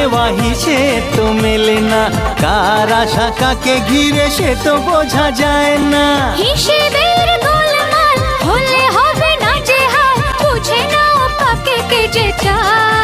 নেওয়া হিসেব তো মেলে না, কার আশা কাকে ঘিরে সে তো বোঝা যায় না। হিসেবের গোলমাল হলে হবে না যে হাল, বুঝে নাও কাকে কে যে চায়।